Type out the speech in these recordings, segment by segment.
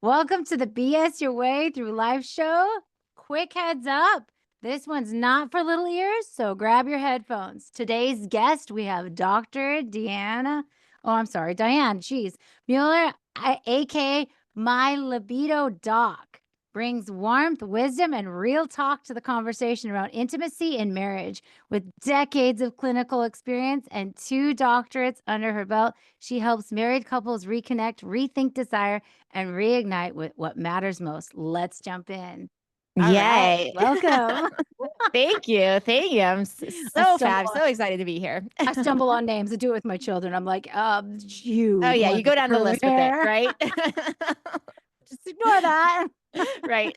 Welcome to the BS Your Way Through Life show. Quick heads up. This one's not for little ears, so grab your headphones. Today's guest, we have Dr. Diane, Mueller, aka My Libido Doc, brings warmth, wisdom, and real talk to the conversation around intimacy and marriage. With decades of clinical experience and 2 doctorates under her belt, she helps married couples reconnect, rethink desire, and reignite with what matters most. Let's jump in. All right. Yay. Welcome. Thank you. Thank you. I'm I so stumble fab, on so excited to be here. I stumble on names. I do it with my children. I'm like, Oh, you, the yeah, one you with go the down the curly list with it, hair. right? Just ignore that. Right.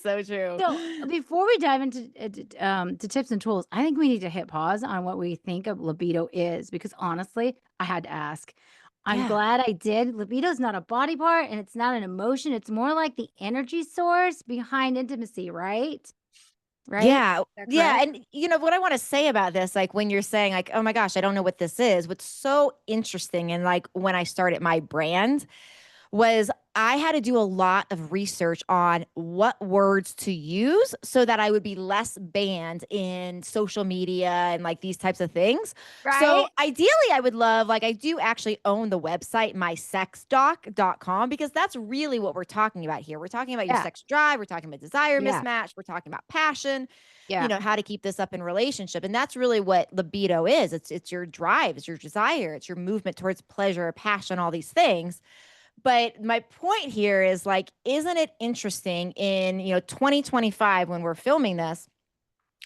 So true. So before we dive into to tips and tools, I think we need to hit pause on what we think of libido is, because honestly, I had to ask. I'm Yeah. glad I did. Libido is not a body part and it's not an emotion. It's more like the energy source behind intimacy, right? Right? Is Yeah. that Yeah. correct? And what I want to say about this, like when you're saying like, oh my gosh, I don't know what this is, what's so interesting. And like when I started my brand, was I had to do a lot of research on what words to use so that I would be less banned in social media and like these types of things. So Right? ideally, I would love, like, I do actually own the website, mysexdoc.com, because that's really what we're talking about here. We're talking about your Yeah. sex drive, we're talking about desire Yeah. mismatch, we're talking about passion, Yeah. how to keep this up in relationship. And that's really what libido is. It's your drive, it's your desire, it's your movement towards pleasure, passion, all these things. But my point here is like, isn't it interesting in, 2025 when we're filming this,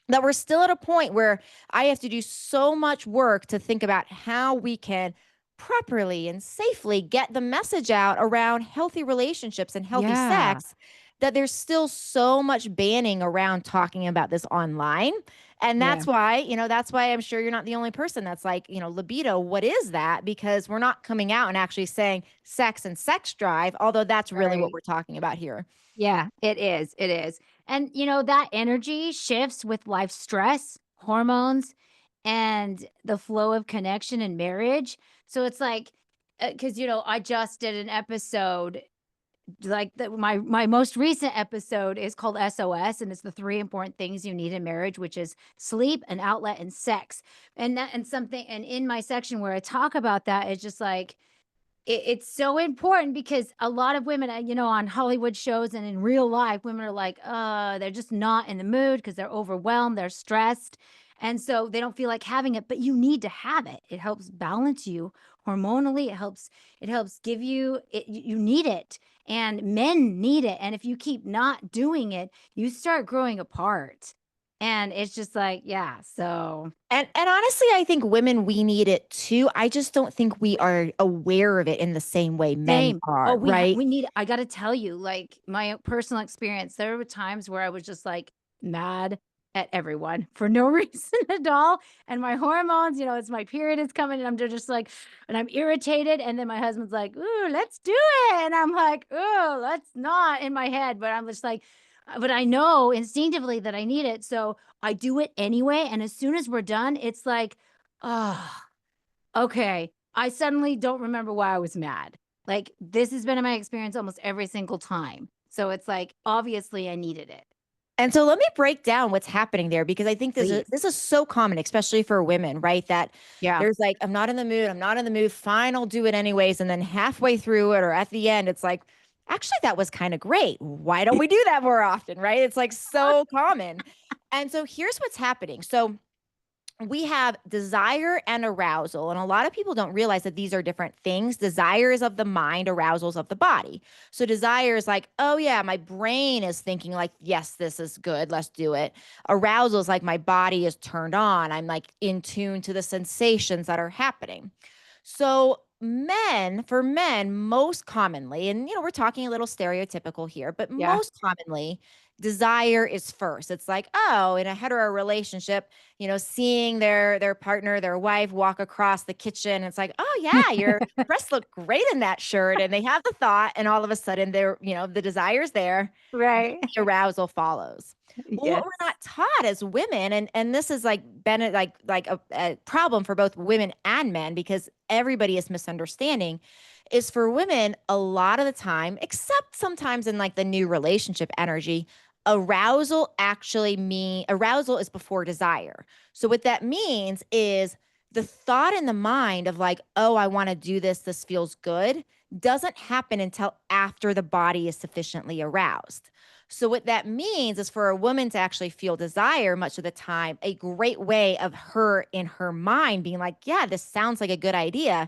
that we're still at a point where I have to do so much work to think about how we can properly and safely get the message out around healthy relationships and healthy Yeah. sex, that there's still so much banning around talking about this online. And Yeah. that's why I'm sure you're not the only person that's like, libido, what is that? Because we're not coming out and actually saying sex and sex drive, although that's really what Right. we're talking about here. Yeah, it is. It is. And that energy shifts with life stress, hormones, and the flow of connection and marriage. So it's like, because I just did an episode, like my most recent episode is called SOS, and it's the 3 important things you need in marriage, which is sleep, an outlet, and sex. And in my section where I talk about that, it's just like it's so important, because a lot of women, on Hollywood shows and in real life, women are like, they're just not in the mood because they're overwhelmed, they're stressed. And so they don't feel like having it, but you need to have it. It helps balance you hormonally. It helps give you it, you need it. And men need it. And if you keep not doing it, you start growing apart. And it's just like, yeah. So And honestly, I think women, we need it too. I just don't think we are aware of it in the same way men same. Oh, are, we right? need I gotta tell you, like, my personal experience, there were times where I was just, like, mad at everyone for no reason at all, and my hormones, it's my period is coming, and I'm just like, and I'm irritated, and then my husband's like, "Ooh, let's do it," and I'm like, "Ooh, let's not," in my head, but I'm just like, but I know instinctively that I need it, so I do it anyway, and as soon as we're done, it's like, oh. Okay. I suddenly don't remember why I was mad. Like, this has been in my experience almost every single time. So it's like, obviously I needed it. And so let me break down what's happening there, because I think Please. this is so common, especially for women, right? That Yeah. there's like, I'm not in the mood, I'm not in the mood, fine, I'll do it anyways. And then halfway through it or at the end, it's like, actually, that was kind of great. Why don't we do that more often, right? It's like so common. And so here's what's happening. So we have desire and arousal. And a lot of people don't realize that these are different things. Desire is of the mind, arousal is of the body. So desire is like, oh, yeah, my brain is thinking, like, yes, this is good. Let's do it. Arousal is like my body is turned on. I'm like in tune to the sensations that are happening. So, for men, most commonly, and we're talking a little stereotypical here, but Yeah. most commonly, desire is first. It's like, oh, in a hetero relationship, seeing their partner, their wife walk across the kitchen. It's like, oh yeah, your breasts look great in that shirt. And they have the thought, and all of a sudden the desire's there, then Right. the arousal follows. Well, what Yes. we're not taught as women, and this is like been like a problem for both women and men, because everybody is misunderstanding, is for women a lot of the time, except sometimes in like the new relationship energy, arousal is before desire. So what that means is the thought in the mind of like, oh, I want to do this, this feels good, doesn't happen until after the body is sufficiently aroused. So what that means is for a woman to actually feel desire much of the time, a great way of her in her mind being like, yeah, this sounds like a good idea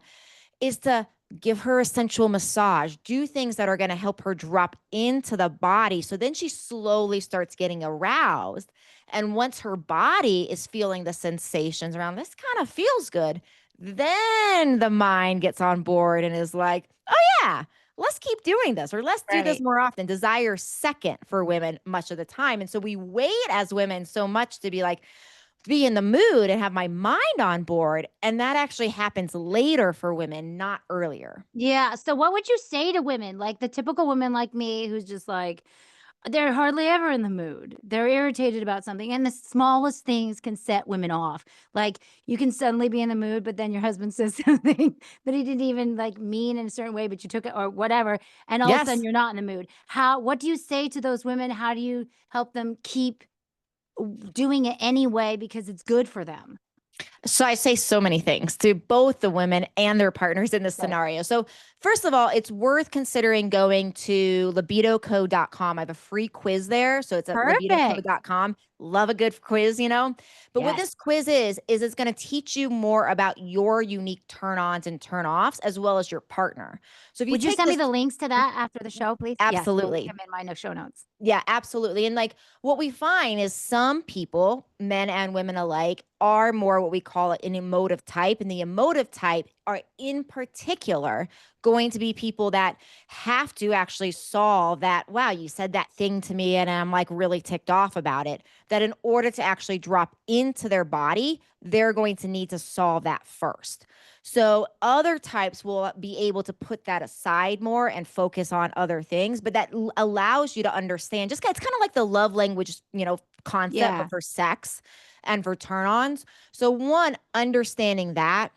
is to give her a sensual massage, do things that are going to help her drop into the body. So then she slowly starts getting aroused. And once her body is feeling the sensations around this kind of feels good, then the mind gets on board and is like, oh, yeah, let's keep doing this or let's do this Right. more often. Desire second for women much of the time. And so we wait as women so much to be in the mood and have my mind on board. And that actually happens later for women, not earlier. Yeah, so what would you say to women, like the typical woman like me who's just like, they're hardly ever in the mood. They're irritated about something, and the smallest things can set women off. Like, you can suddenly be in the mood, but then your husband says something that he didn't even, like, mean in a certain way, but you took it or whatever, and all of a sudden Yes. you're not in the mood. What do you say to those women? How do you help them keep doing it anyway because it's good for them? So I say so many things to both the women and their partners in this Okay. scenario. So first of all, it's worth considering going to libidoco.com. I have a free quiz there. So it's at Perfect. libidoco.com. Love a good quiz, you know. But what Yes. this quiz is it's going to teach you more about your unique turn-ons and turn-offs as well as your partner. So if you Would you take send me this the links to that after the show, please? Yes, I'll link absolutely. 'em in my no show notes. Yeah, absolutely. And like what we find is some people, men and women alike, are more what we call an emotive type. And the emotive type are in particular going to be people that have to actually solve that. Wow, you said that thing to me and I'm like really ticked off about it. That in order to actually drop into their body, they're going to need to solve that first. So other types will be able to put that aside more and focus on other things, but that allows you to understand just it's kind of like the love language, concept, but Yeah. for sex and for turn-ons. So one, understanding that.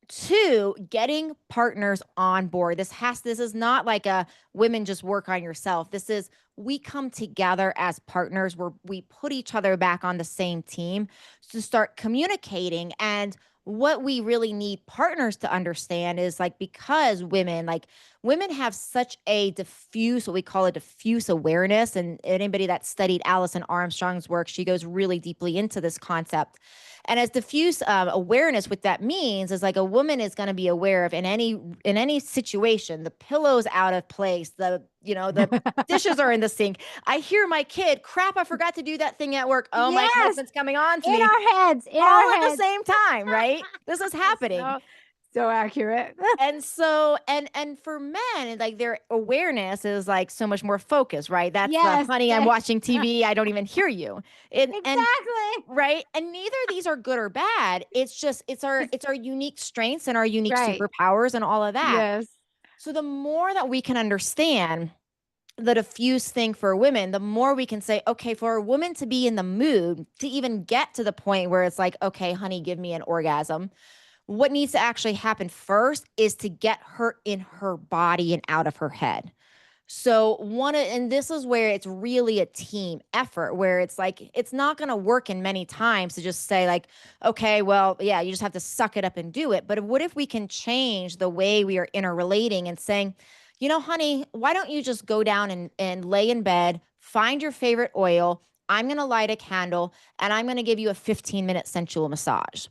Two, getting partners on board. This is not like a women just work on yourself. This is we come together as partners where we put each other back on the same team to start communicating. And what we really need partners to understand is like because women have such a diffuse, what we call a diffuse awareness. And anybody that studied Alison Armstrong's work, she goes really deeply into this concept. And as diffuse awareness, what that means is like a woman is going to be aware of in any situation, the pillow's out of place, the dishes are in the sink. I hear my kid, crap, I forgot to do that thing at work. Oh, my Yes, husband's coming on to in me our heads, in all our at the heads. same time, right? This is It's happening. so accurate. And so and for men, like their awareness is like so much more focused, right? That's the Yes, honey, I'm watching TV, I don't even hear you. And exactly. right? And neither of these are good or bad. It's just it's our unique strengths and our unique Right. superpowers and all of that. Yes. So the more that we can understand the diffuse thing for women, the more we can say, okay, for a woman to be in the mood to even get to the point where it's like, okay, honey, give me an orgasm. What needs to actually happen first is to get her in her body and out of her head. So and this is where it's really a team effort where it's like it's not going to work in many times to just say like, okay, well, yeah, you just have to suck it up and do it. But what if we can change the way we are interrelating and saying, honey, why don't you just go down and lay in bed, find your favorite oil. I'm going to light a candle and I'm going to give you a 15-minute sensual massage.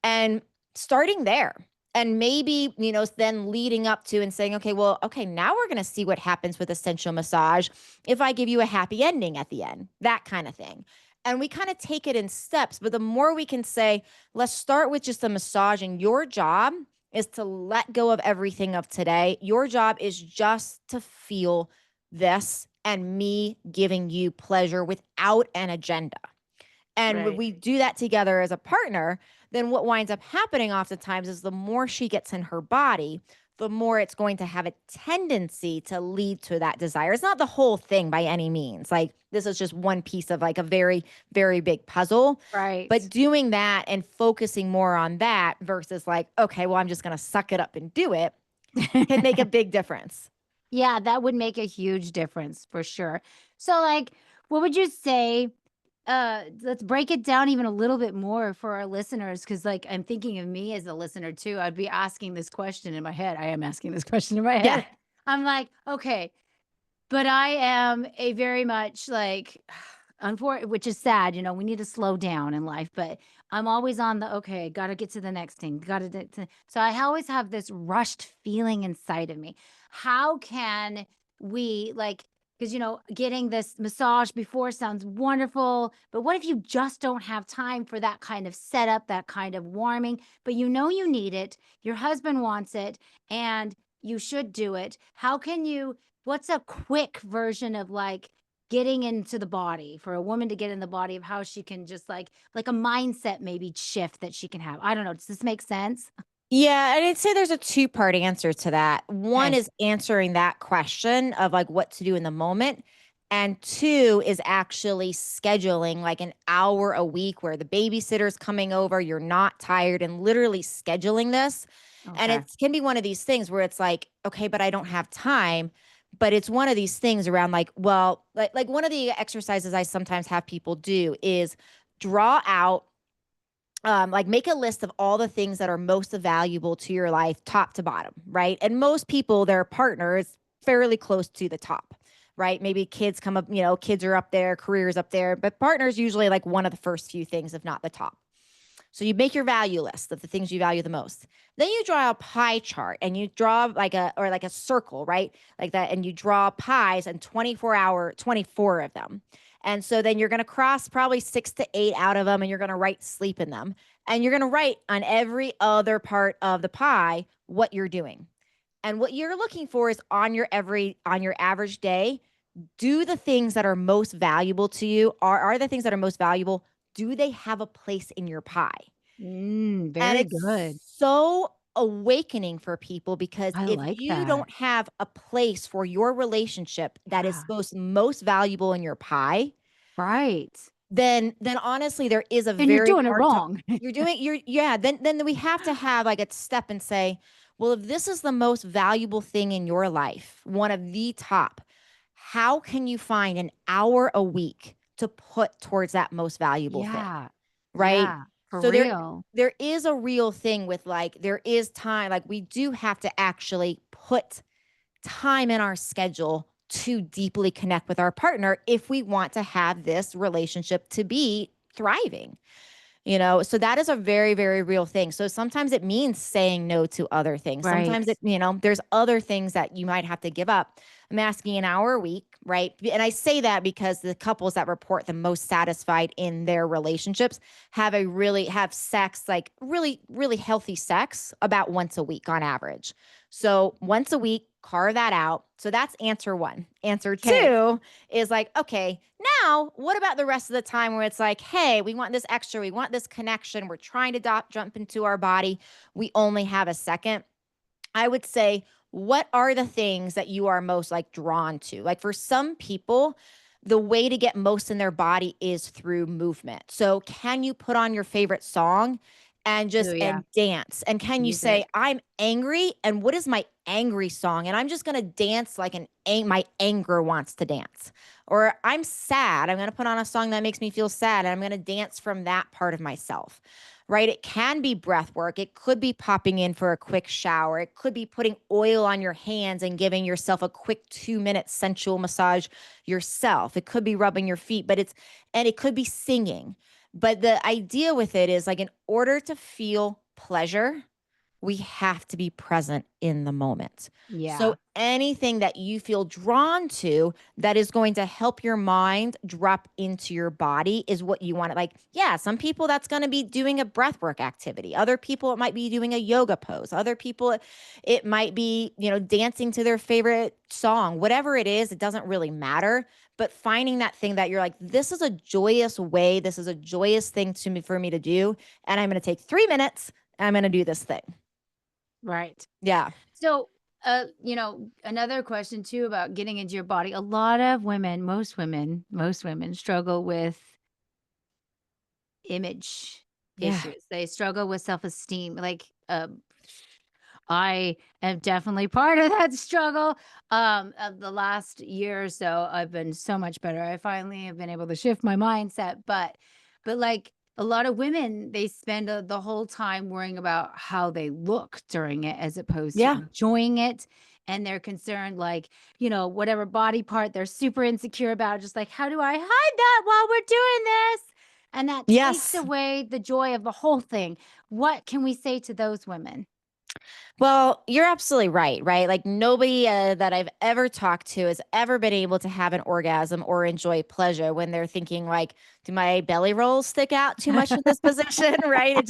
And starting there and maybe, then leading up to and saying, okay, well, okay, now we're going to see what happens with essential massage if I give you a happy ending at the end, that kind of thing. And we kind of take it in steps. But the more we can say, let's start with just a massage, and your job is to let go of everything of today. Your job is just to feel this and me giving you pleasure without an agenda. And when Right. we do that together as a partner, then what winds up happening oftentimes is the more she gets in her body, the more it's going to have a tendency to lead to that desire. It's not the whole thing by any means. Like this is just one piece of like a very, very big puzzle. But Right. doing that and focusing more on that versus like, okay, well, I'm just going to suck it up and do it can make a big difference. Yeah, that would make a huge difference for sure. So, like, what would you say let's break it down even a little bit more for our listeners because like I'm thinking of me as a listener too. I'd be asking this question in my head. I am asking this question in my Yeah. head. I'm like, okay, but I am a very much like, which is sad, we need to slow down in life, but I'm always on the, okay, got to get to the next thing. Got to, so I always have this rushed feeling inside of me. How can we like, because, getting this massage before sounds wonderful, but what if you just don't have time for that kind of setup, that kind of warming, but you need it, your husband wants it, and you should do it. How can you What's a quick version of, like, getting into the body for a woman to get in the body of how she can just, like a mindset maybe shift that she can have? I don't know, does this make sense? Yeah, and I'd say there's a two-part answer to that. One Okay. is answering that question of like what to do in the moment. And two is actually scheduling like an hour a week where the babysitter's coming over, you're not tired, and literally scheduling this. And Okay. it can be one of these things where it's like, okay, but I don't have time. But it's one of these things around like, well, like one of the exercises I sometimes have people do is draw out like make a list of all the things that are most valuable to your life, top to bottom, right? And most people, their partner is fairly close to the top, right? Maybe kids come up, kids are up there, careers up there, but partners usually like one of the first few things, if not the top. So you make your value list of the things you value the most. Then you draw a pie chart and you draw like a circle, right? Like that. And you draw pies and 24 of them. And so then you're going to cross probably 6 to 8 out of them and you're going to write sleep in them. And you're going to write on every other part of the pie what you're doing. And what you're looking for is on your average day, do the things that are most valuable to you are the things that are most valuable, do they have a place in your pie? And Very good. it's so awakening for people because I if like you that. don't have a place for your relationship that is Yeah. most valuable in your pie, Right. then honestly there is a And you're very doing it hard time. wrong. You're yeah, then we have to have like a step and say, well, if this is the most valuable thing in your life, one of the top, how can you find an hour a week to put towards that most valuable thing? Yeah. Right? Yeah. For So real. there is a real thing with like there is time, like we do have to actually put time in our schedule to deeply connect with our partner if we want to have this relationship to be thriving. So that is a very, very real thing. So sometimes it means saying no to other things. Right. Sometimes there's other things that you might have to give up. I'm asking an hour a week, right? And I say that because the couples that report the most satisfied in their relationships have sex, like really, really healthy sex about once a week on average. So once a week, carve that out. So that's answer one. Answer Okay. two is like, okay, now, what about the rest of the time where it's like, hey, we want this extra, we want this connection, we're trying to jump into our body, we only have a second? I would say, what are the things that you are most like drawn to? Like for some people, the way to get most in their body is through movement. So, can you put on your favorite song and Oh, just yeah. and dance? And can you Music. say, I'm angry and what is my angry song? And I'm just going to dance like my anger wants to dance. Or I'm sad. I'm going to put on a song that makes me feel sad and I'm going to dance from that part of myself, right? It can be breath work. It could be popping in for a quick shower. It could be putting oil on your hands and giving yourself a quick 2 minute sensual massage yourself. It could be rubbing your feet, and it could be singing. But the idea with it is like, in order to feel pleasure, we have to be present in the moment. So Yeah. anything that you feel drawn to that is going to help your mind drop into your body is what you want to like. Yeah, some people that's going to be doing a breathwork activity. Other people it might be doing a yoga pose. Other people it might be, dancing to their favorite song. Whatever it is, it doesn't really matter, but finding that thing that you're like, this is a joyous way, this is a joyous thing to me for me to do, and I'm going to take 3 minutes and I'm going to do this thing. Right. Yeah. So, another question too about getting into your body. A lot of women, most women struggle with image Yeah. issues. They struggle with self-esteem. Like, I am definitely part of that struggle. Of the last year or so, I've been so much better. I finally have been able to shift my mindset, but like a lot of women, they spend the whole time worrying about how they look during it as opposed to Yeah. enjoying it. And they're concerned, like, whatever body part they're super insecure about, just like, how do I hide that while we're doing this? And that takes Yes. away the joy of the whole thing. What can we say to those women? Well, you're absolutely right, right? Like nobody that I've ever talked to has ever been able to have an orgasm or enjoy pleasure when they're thinking like, do my belly rolls stick out too much in this position, right? It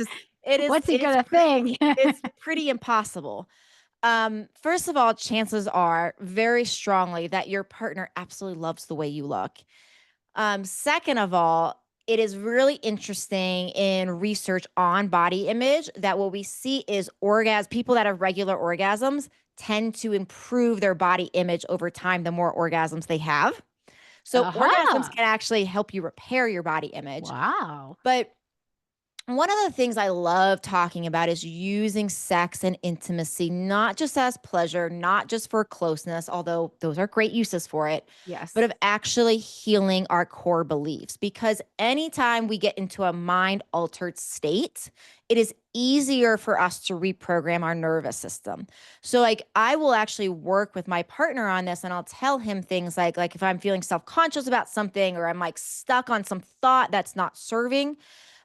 is What's he it's gonna think? it's pretty impossible. First of all, chances are very strongly that your partner absolutely loves the way you look. Second of all, it is really interesting in research on body image that what we see is people that have regular orgasms tend to improve their body image over time the more orgasms they have. So orgasms Aha! can actually help you repair your body image. Wow. But one of the things I love talking about is using sex and intimacy, not just as pleasure, not just for closeness, although those are great uses for it, but Yes. of actually healing our core beliefs. Because anytime we get into a mind altered state, it is easier for us to reprogram our nervous system. So like I will actually work with my partner on this and I'll tell him things like if I'm feeling self-conscious about something or I'm like stuck on some thought that's not serving,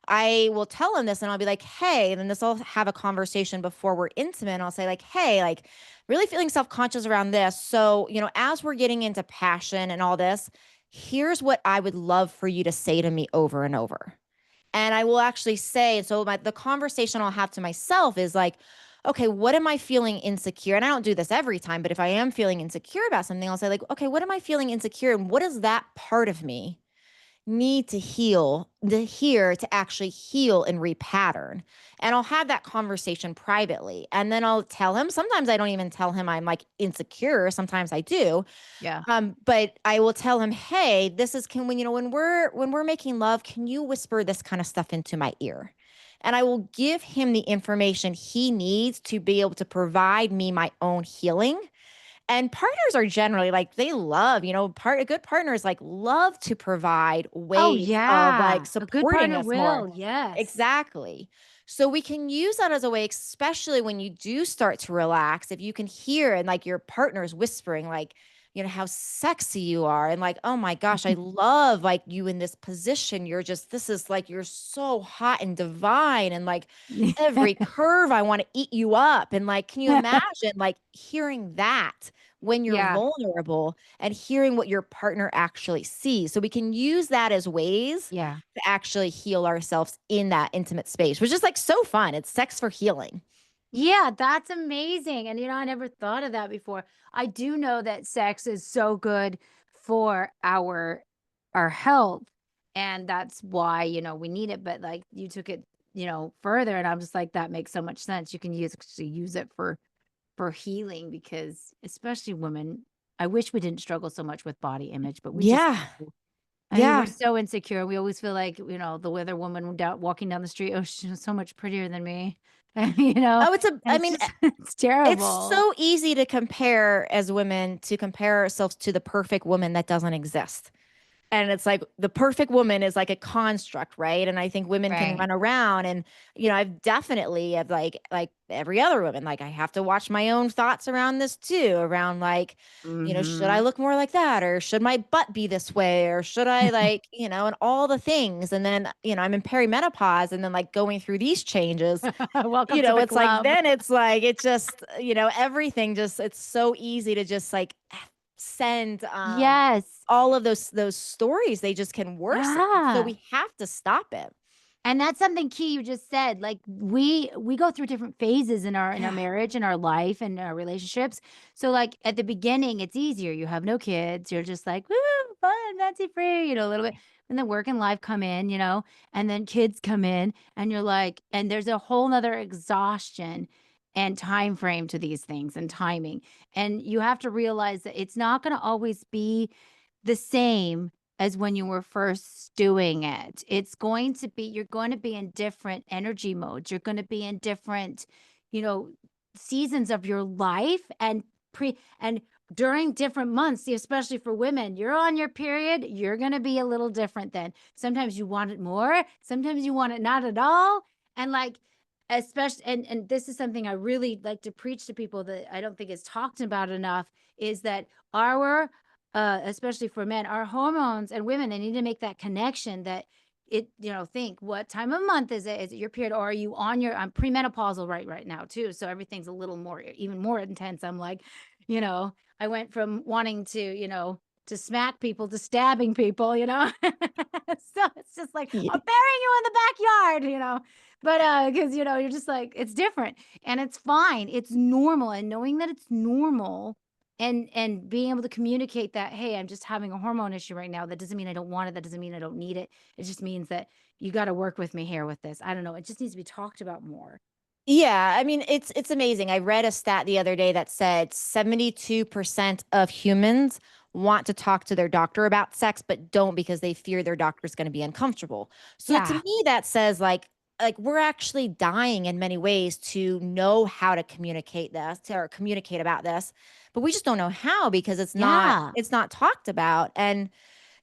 I will tell him this and I'll be like, hey, and then this will have a conversation before we're intimate. And I'll say, like, hey, like, really feeling self conscious around this. So, as we're getting into passion and all this, here's what I would love for you to say to me over and over. And I will actually say, so the conversation I'll have to myself is like, okay, what am I feeling insecure? And I don't do this every time, but if I am feeling insecure about something, I'll say, like, okay, what am I feeling insecure? And what is that part of me need to heal to actually heal and repattern? And I'll have that conversation privately. And then I'll tell him. Sometimes I don't even tell him I'm like insecure. Sometimes I do. Yeah. But I will tell him, hey, this is can when when we're making love, can you whisper this kind of stuff into my ear? And I will give him the information he needs to be able to provide me my own healing. And partners are generally like they love, good partners like love to provide Oh, ways of like yeah. A good supporting partner us more. will, yes. Exactly. So we can use that as a way, especially when you do start to relax. If you can hear and like your partner's whispering, like, how sexy you are. And like, oh my gosh, I love like you in this position. This is like, you're so hot and divine. And like every curve, I want to eat you up. And like, can you imagine like hearing that when you're Yeah, vulnerable and hearing what your partner actually sees? So we can use that as ways yeah. to actually heal ourselves in that intimate space, which is like so fun. It's sex for healing. Yeah, that's amazing, and, I never thought of that before. I do know that sex is so good for our health, and that's why, we need it, but, like, you took it, further, and I'm just like, "That makes so much sense." You can use it for healing because especially women, I wish we didn't struggle so much with body image, but we just Yeah. do. I mean, we're Yeah. so insecure. We always feel like, the other woman walking down the street, "Oh, she's so much prettier than me." Oh, And I it's mean, just it's it's terrible. so easy to compare as women to compare ourselves to the perfect woman that doesn't exist. And it's like the perfect woman is like a construct, right? And I think women can Right. run around and, I've definitely have like every other woman, like I have to watch my own thoughts around this too, around like, should I Mhm. look more like that? Or should my butt be this way? Or should I like, and all the things. And then, I'm in perimenopause and then like going through these changes, Welcome to the it's like club. then it's like it just, everything just it's so easy to just like send Yes. all of those stories, they just can worsen. So Yeah. we have to stop it. And that's something key you just said. Like we go through different phases in our Yeah. marriage and our life and our relationships. So like at the beginning, it's easier. You have no kids. You're just like, woo, fun, fancy free, a little bit. And then work and life come in, and then kids come in, and you're like, and there's a whole nother exhaustion and time frame to these things and timing. And you have to realize that it's not going to always be the same as when you were first doing it. You're going to be in different energy modes. You're going to be in different, you know, seasons of your life and during different months, especially for women, you're on your period, you're going to be a little different then. Sometimes you want it more, sometimes you want it not at all. And like, especially, and this is something I really like to preach to people that I don't think is talked about enough, is that our especially for men, our hormones and women, they need to make that connection that think what time of month is it? Is it your period, or are you on your? I'm premenopausal right now too, so everything's a little more, even more intense. I'm like, you know, I went from wanting to, to smack people to stabbing people, so it's just like Yeah. I'm burying you in the backyard, but because you're just like, it's different and it's fine, it's normal, and knowing that it's normal and being able to communicate that, hey, I'm just having a hormone issue right now, that doesn't mean I don't want it, that doesn't mean I don't need it, it just means that you got to work with me here with this. I don't know, it just needs to be talked about more. Yeah, I mean, it's amazing. I read a stat the other day that said 72% of humans want to talk to their doctor about sex, but don't because they fear their doctor's going to be uncomfortable. So to Yeah. me, that says like we're actually dying in many ways to know how to communicate this or communicate about this, but we just don't know how because it's not Yeah. it's not talked about. And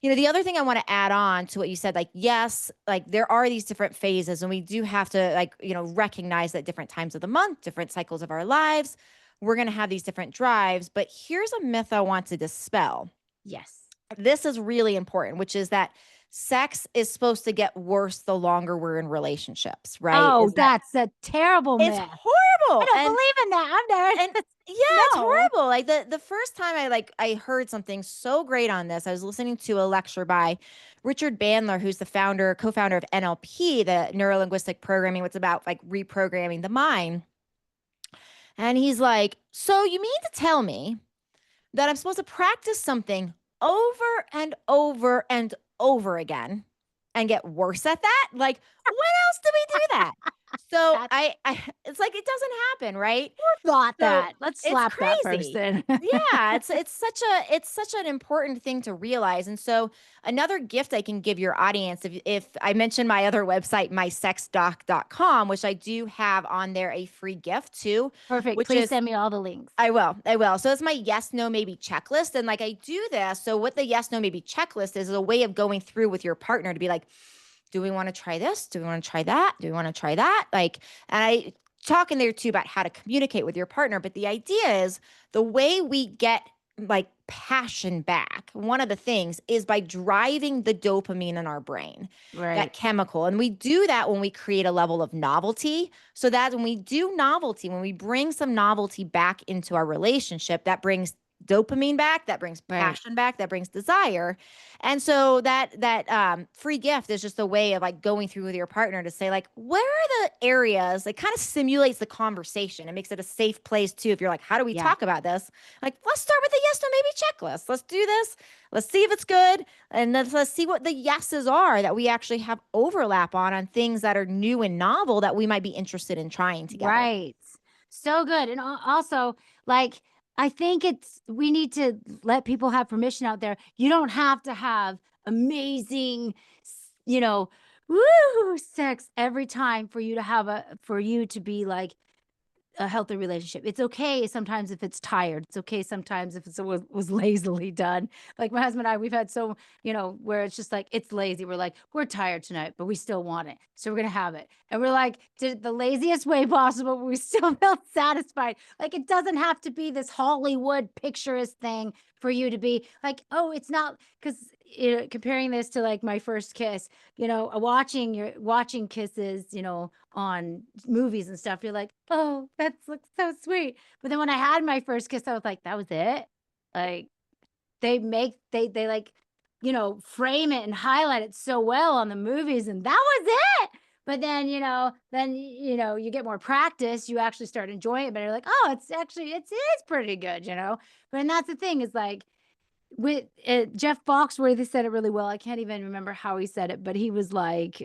the other thing I want to add on to what you said, like, yes, like there are these different phases, and we do have to, like, recognize that different times of the month, different cycles of our lives, we're going to have these different drives. But here's a myth I want to dispel. Yes. This is really important, which is that sex is supposed to get worse the longer we're in relationships, right? Oh, Is that that's a terrible it's myth. I horrible. don't And believe in that. I'm there. and yeah, it's No. horrible. Like the first time I heard something so great on this, I was listening to a lecture by Richard Bandler, who's the co-founder of NLP, the neuro linguistic programming, what's about like reprogramming the mind. And he's like, "So you mean to tell me that I'm supposed to practice something over and over and over again and get worse at that? Like, when else do we do that?" So That I it's like it doesn't happen, right? thought So, that. Let's it's slap that crazy. person. Yeah, it's such an important thing to realize, and so another gift I can give your audience, if I mentioned my other website, mysexdoc.com, which I do have on there a free gift too, Perfect. which Please is send me all the links. I will. So it's my yes, no, maybe checklist. And like I do this. So what the yes, no, maybe checklist is a way of going through with your partner to be like, do we want to try this? Do we want to try that? Do we want to try that? Like, and I talk in there too about how to communicate with your partner. But the idea is the way we get like passion back, one of the things is by driving the dopamine in our brain, that Right. chemical. And we do that when we create a level of novelty. So that when we do novelty, when we bring some novelty back into our relationship, that brings dopamine back, that brings Right. passion back, that brings desire. And so that free gift is just a way of like going through with your partner to say like, where are the areas, like kind of simulates the conversation. It makes it a safe place too. If you're like, how do we Yeah. talk about this? Like, let's start with the yes, no, maybe checklist. Let's do this. Let's see if it's good. And then let's see what the yeses are that we actually have overlap on things that are new and novel that we might be interested in trying together. Right. So good. And also, like, I think we need to let people have permission out there. You don't have to have amazing, woo sex every time for you to for you to be like, a healthy relationship. It's okay sometimes if it's tired. It's okay sometimes if was lazily done. Like my husband and I, we've had where it's just like it's lazy. We're like, we're tired tonight, but we still want it. So we're gonna have it. And we're like, did it the laziest way possible, but we still felt satisfied. Like it doesn't have to be this Hollywood picturesque thing for you to be like, oh, it's not because comparing this to like my first kiss, watching kisses, on movies and stuff, you're like, "Oh, that looks so sweet." But then when I had my first kiss, I was like, "That was it?" Like, they like, frame it and highlight it so well on the movies, and that was it. But then, you get more practice, you actually start enjoying it better. Like, "Oh, it's pretty good," you know? But and that's the thing is like with Jeff Foxworthy said it really well. I can't even remember how he said it, but he was like,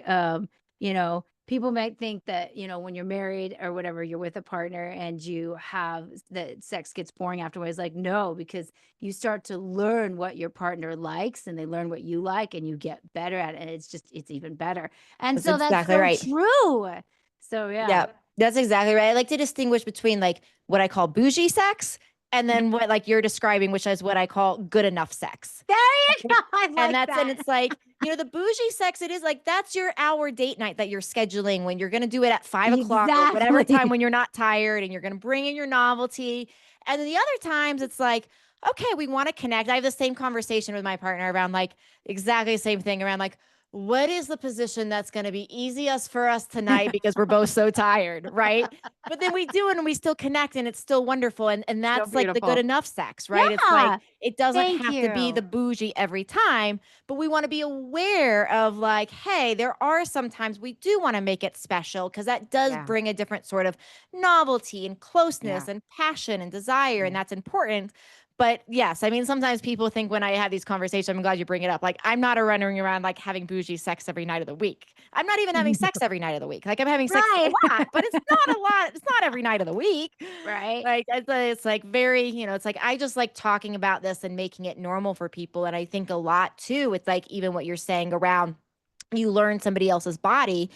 people might think that, when you're married or whatever, you're with a partner and you have that sex gets boring afterwards. Like, no, because you start to learn what your partner likes and they learn what you like and you get better at it. And it's even better. And That's so that's exactly so right. true. So, yeah. Yep. That's exactly right. I like to distinguish between like what I call bougie sex and then what like you're describing, which is what I call good enough sex. There you go. Right? I And like that's and that. it's like, the bougie sex, it is like that's your hour date night that you're scheduling when you're gonna do it at 5 o'clock or whatever time Exactly. when you're not tired and you're gonna bring in your novelty. And then the other times it's like, okay, we want to connect. I have the same conversation with my partner around like exactly the same thing around like what is the position that's going to be easiest for us tonight because we're both so tired, right? But then we do it and we still connect and it's still wonderful. And So that's like the good beautiful. enough sex, right? It's like Yeah. it doesn't Thank have to be the you. bougie every time, but we want to be aware of like, hey, there are sometimes we do want to make it special because that does Yeah. bring a different sort of novelty and closeness Yeah. and passion and desire. And Yeah. that's important. But yes, I mean, sometimes people think when I have these conversations, I'm glad you bring it up. Like, I'm not a running around like having bougie sex every night of the week. I'm not even having sex every night of the week. Like, I'm having sex a Right. lot, but it's not a lot. It's not every night of the week. Right. Like, it's like very, it's like I just like talking about this and making it normal for people. And I think a lot too, it's like even what you're saying around you learn somebody else's body.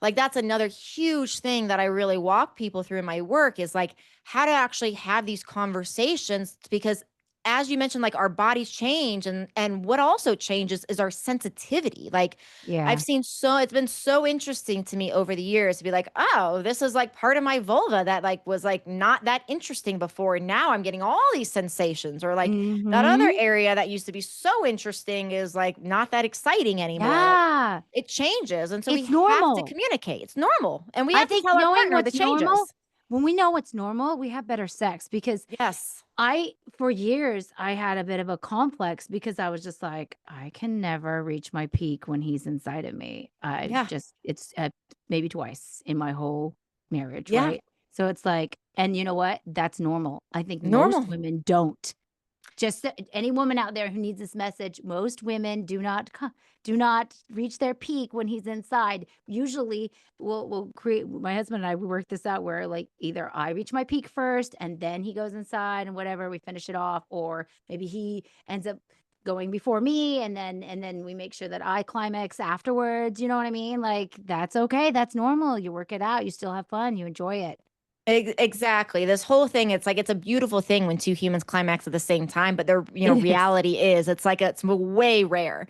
Like that's another huge thing that I really walk people through in my work is like how to actually have these conversations because as you mentioned like our bodies change and what also changes is our sensitivity. Like I've Yeah. seen it's been so interesting to me over the years to be like, "Oh, this is like part of my vulva that like was like not that interesting before and now I'm getting all these sensations." Or like that other Mhm. area that used to be so interesting is like not that exciting anymore. Like Yeah. it changes, and so we It's have to normal. communicate. It's normal, and we I have to think tell our knowing partner the what's normal, changes. when we know what's normal, we have better sex because Yes. for years, I had a bit of a complex because I was just like, I can never reach my peak when he's inside of me. Yeah. It's maybe twice in my whole marriage, Yeah. right? So it's like, and you know what? That's normal. I think most Normal. women don't. Just any woman out there who needs this message, most women do not reach their peak when he's inside. Usually, we'll create my husband and I, we work this out where, like, either I reach my peak first and then he goes inside and whatever, we finish it off, or maybe he ends up going before me and then we make sure that I climax afterwards, you know what I mean? Like, that's okay, that's normal, you work it out, you still have fun, you enjoy it. Exactly. This whole thing, it's like it's a beautiful thing when two humans climax at the same time, but their, It is. reality is it's like it's way rare.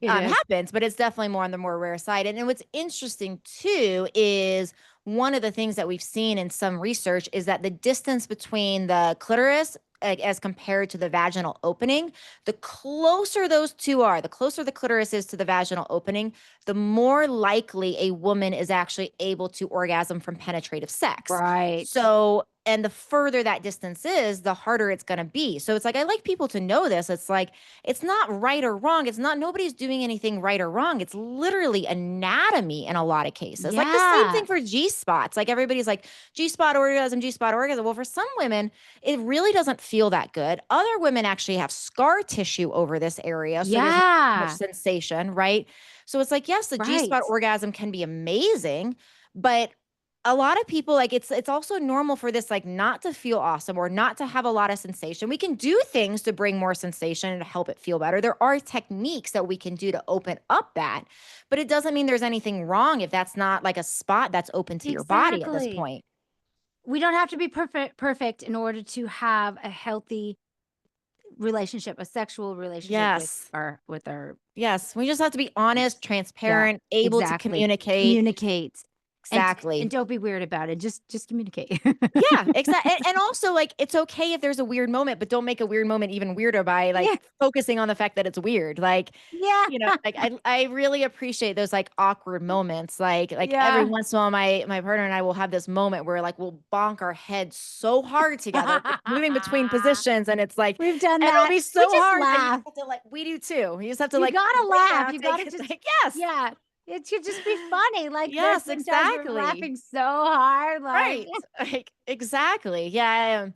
It is. Happens, but it's definitely more on the more rare side. And what's interesting too is one of the things that we've seen in some research is that the distance between the clitoris as compared to the vaginal opening, the closer those two are, the closer the clitoris is to the vaginal opening, the more likely a woman is actually able to orgasm from penetrative sex. Right. So, and the further that distance is, the harder it's going to be. So it's like, I like people to know this. It's like, it's not right or wrong. It's not, nobody's doing anything right or wrong. It's literally anatomy in a lot of cases. Like the same thing Yeah. for G spots. Like everybody's like, G spot orgasm, G spot orgasm. Well, for some women, it really doesn't feel that good. Other women actually have scar tissue over this area. So there's not much Yeah. sensation, right? So it's like, yes, the G spot Right. orgasm can be amazing, but a lot of people like it's also normal for this like not to feel awesome or not to have a lot of sensation. We can do things to bring more sensation and to help it feel better. There are techniques that we can do to open up that, but it doesn't mean there's anything wrong if that's not like a spot that's open to your body at this Exactly. point. We don't have to be perfect in order to have a healthy relationship, a sexual relationship Yes. with our Yes, we just have to be honest, yeah, transparent, able to exactly. communicate. Communicate and Exactly. don't be weird about it. Just communicate. Yeah, exactly. And also, like, it's okay if there's a weird moment, but don't make a weird moment even weirder by Yeah. like focusing on the fact that it's weird. Like, Yeah. like I really appreciate those like awkward moments. Like every Yeah. once in a while, my partner and I will have this moment where like we'll bonk our heads so hard together, like moving between positions, and it's like, We've done and it'll that. be We so just hard that you laugh. just have to like we do too. You just have to You like gotta lay laugh. down, You take gotta it, just like yes, yeah. It should just be funny. Like, there's yes, been times we're exactly. laughing so hard, like Right. Like exactly. Yeah.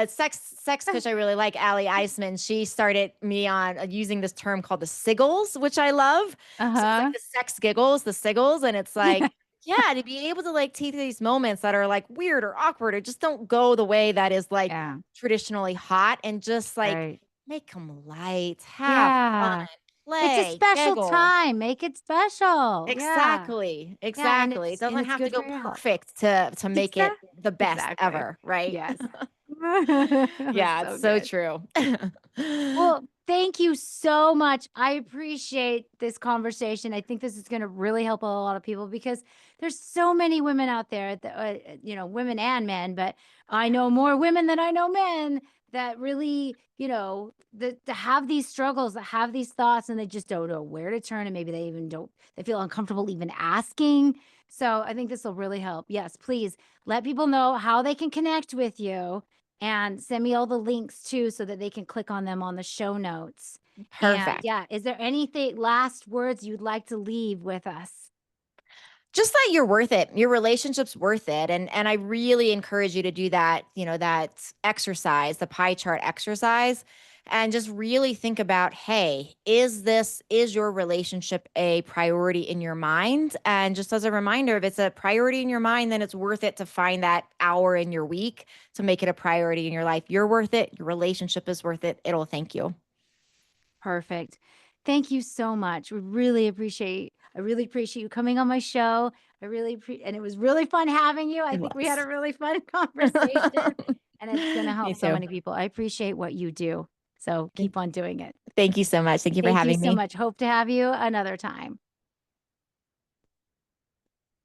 Sex coach I really like, Allie Eisman. She started me on using this term called the siggles, which I love. So it's like Uh-huh. the sex giggles, the siggles, and it's like, Yeah. yeah, to be able to like take these moments that are like weird or awkward or just don't go the way that is like Yeah. traditionally hot and just like Right. make them light, have fun. Yeah. It's a play, special giggle. time, make it special. Yeah. Exactly, Yeah, and exactly. It and doesn't it's have to good go for your health. perfect to make it the best Exactly. ever, right? Yes. That's Yeah, it's so so good. true. Well, thank you so much. I appreciate this conversation. I think this is going to really help a lot of people because there's so many women out there that, women and men, but I know more women than I know men that really, that have these struggles, that have these thoughts, and they just don't know where to turn. And maybe they even don't, they feel uncomfortable even asking. So I think this will really help. Yes, please let people know how they can connect with you and send me all the links too so that they can click on them on the show notes. And Perfect. yeah, is there anything last words you'd like to leave with us? Just that you're worth it. Your relationship's worth it. And I really encourage you to do that, that exercise, the pie chart exercise, and just really think about, hey, is your relationship a priority in your mind? And just as a reminder, if it's a priority in your mind, then it's worth it to find that hour in your week to make it a priority in your life. You're worth it. Your relationship is worth it. It'll thank you. Perfect. Thank you so much. I really appreciate you coming on my show. And it was really fun having you. I It think we had was. a really fun conversation and it's going to Me help so too. many people. I appreciate what you do. So Thank keep on doing it. thank you so much. Thank you for Thank you having so me. much. Hope to have you another time.